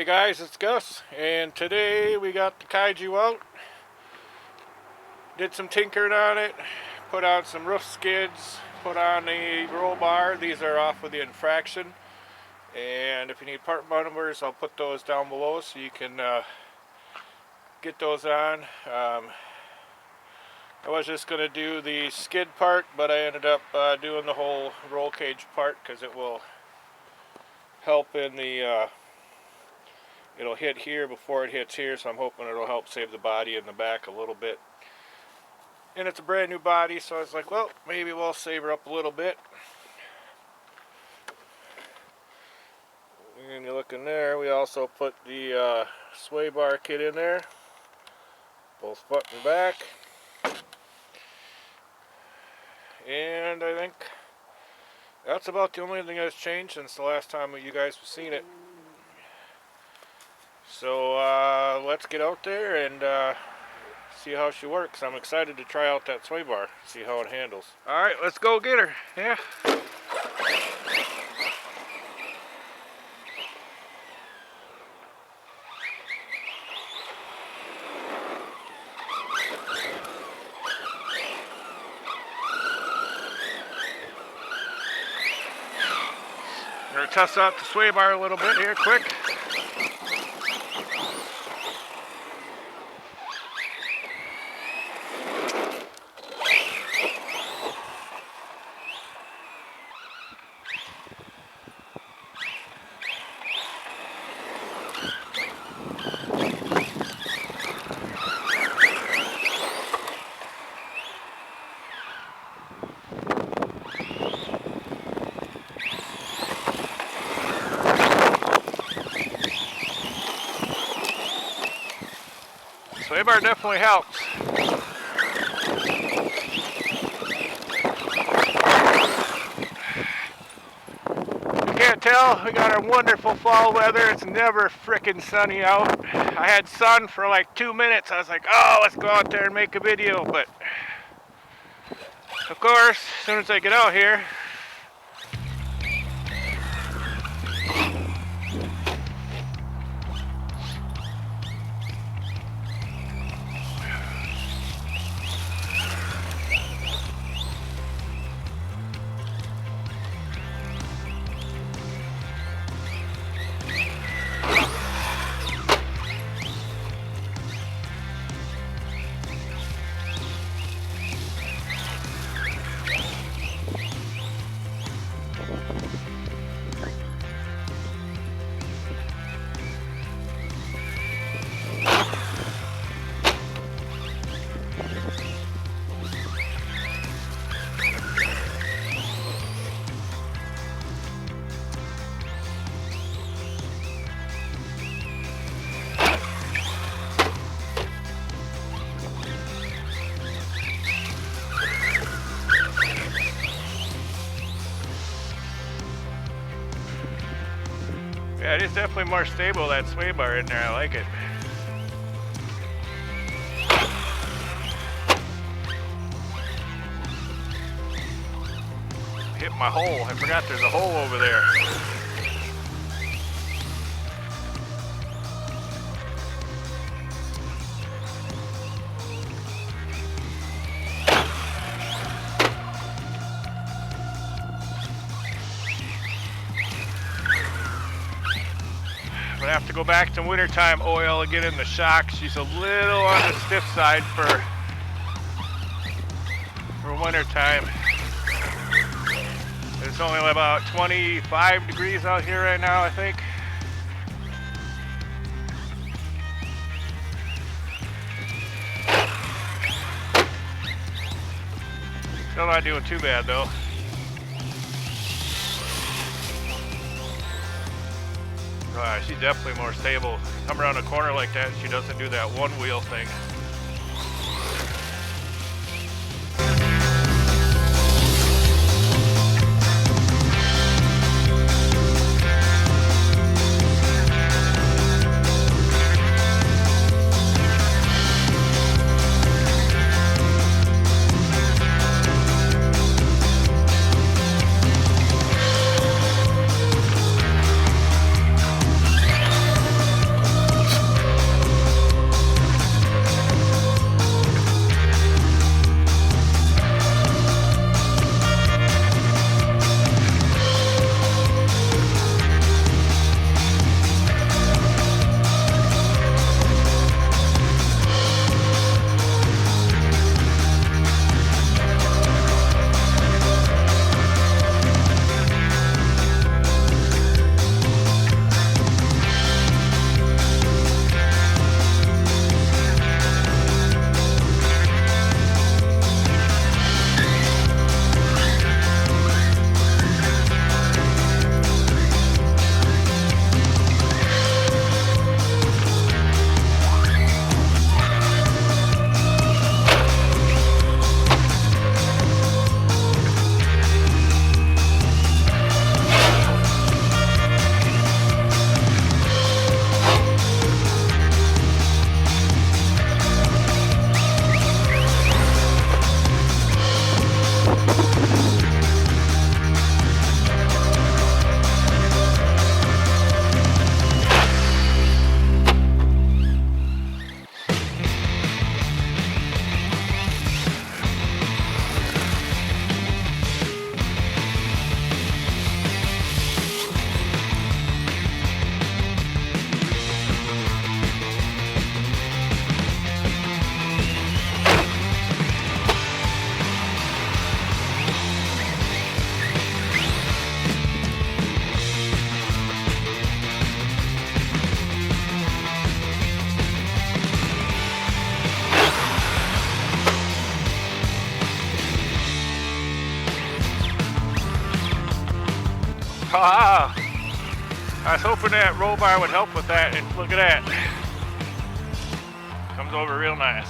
Hey guys, it's Gus, and today we got the Kaiju out. Did some tinkering on it, put on some roof skids, put on the roll bar. These are off with the infraction, and if you need part numbers, I'll put those down below so you can get those on. I was just going to do the skid part, but I ended up doing the whole roll cage part because it will help in the it'll hit here before it hits here, so I'm hoping it'll help save the body in the back a little bit. And it's a brand new body, so I was like, well, maybe we'll save her up a little bit. And you look in there, we also put the sway bar kit in there, both front and back. And I think that's about the only thing that's changed since the last time you guys have seen it. So let's get out there and see how she works. I'm excited to try out that sway bar, see how it handles. Alright, let's go get her. Yeah. I'm going to test out the sway bar a little bit here quick. Sway bar definitely helps. You can't tell, we got our wonderful fall weather. It's never frickin' sunny out. I had sun for like 2 minutes. I was like, oh, let's go out there and make a video. But of course, as soon as I get out here, yeah, it is definitely more stable, that sway bar in there. I like it. Hit my hole. I forgot there's a hole over there. I'm gonna have to go back to wintertime oil again in the shock. She's a little on the stiff side for wintertime. It's only about 25 degrees out here right now, I think. Still not doing too bad though. She's definitely more stable. Come around a corner like that, she doesn't do that one wheel thing. Ah, I was hoping that roll bar would help with that, and look at that. Comes over real nice.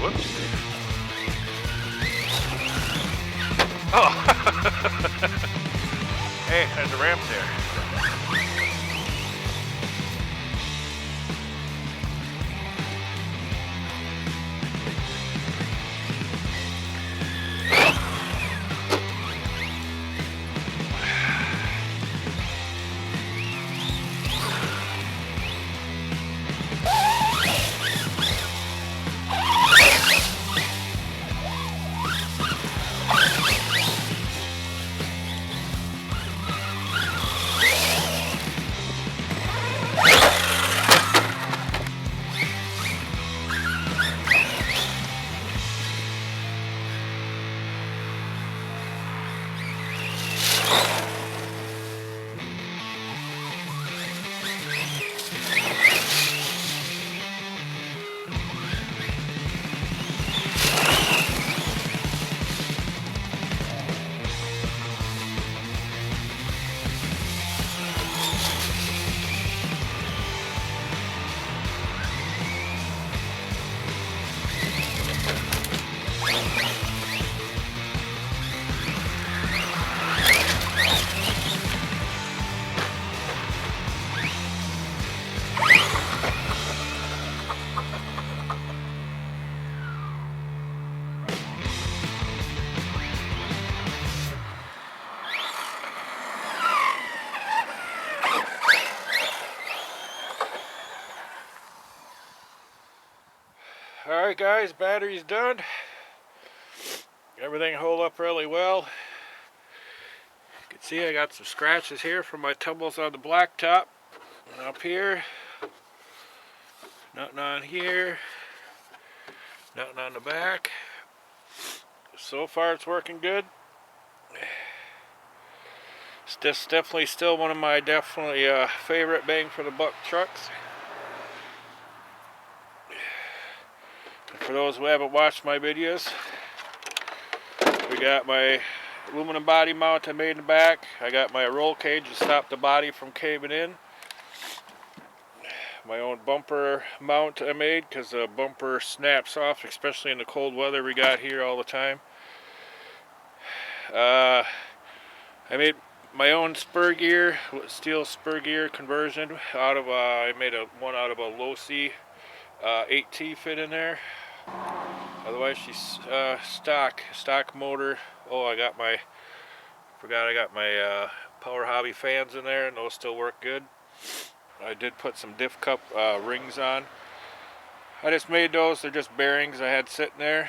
Whoops. Oh. Hey, there's a ramp there. Alright guys, battery's done. Everything hold up really well. You can see I got some scratches here from my tumbles on the blacktop. And up here. Nothing on here. Nothing on the back. So far it's working good. It's definitely still one of my favorite bang for the buck trucks. For those who haven't watched my videos, we got my aluminum body mount I made in the back. I got my roll cage to stop the body from caving in. My own bumper mount I made because the bumper snaps off, especially in the cold weather we got here all the time. I made my own spur gear, steel spur gear conversion out of I made one out of a low C 8T fit in there. Otherwise she's stock motor. Oh, I got my Power Hobby fans in there, and those still work good. I did put some diff cup rings on. I just made those. They're just bearings I had sitting there.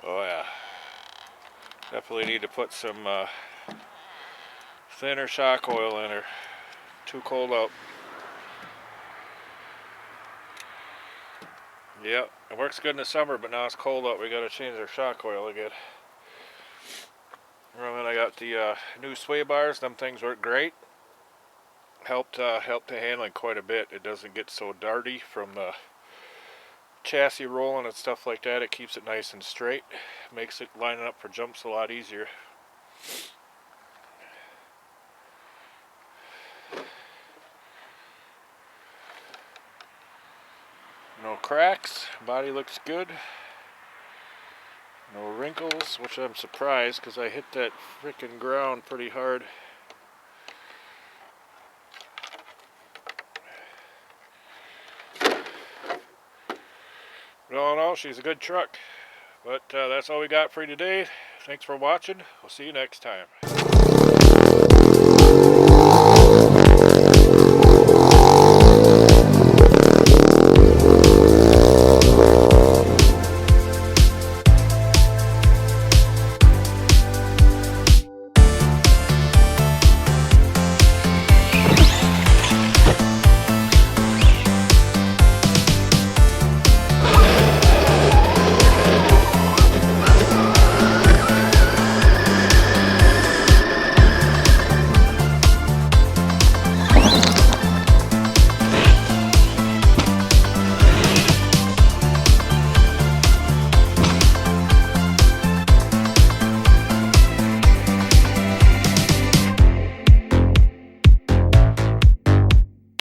Oh yeah, definitely need to put some thinner shock oil in her. Too cold out. Yep, it works good in the summer, but now it's cold out. We got to change our shock oil again. And then I got the new sway bars. Them things work great. Helped the handling quite a bit. It doesn't get so darty from the chassis rolling and stuff like that. It keeps it nice and straight. Makes it lining up for jumps a lot easier. No cracks, body looks good. No wrinkles, which I'm surprised because I hit that frickin' ground pretty hard. But all in all, she's a good truck. But that's all we got for you today. Thanks for watching. We'll see you next time.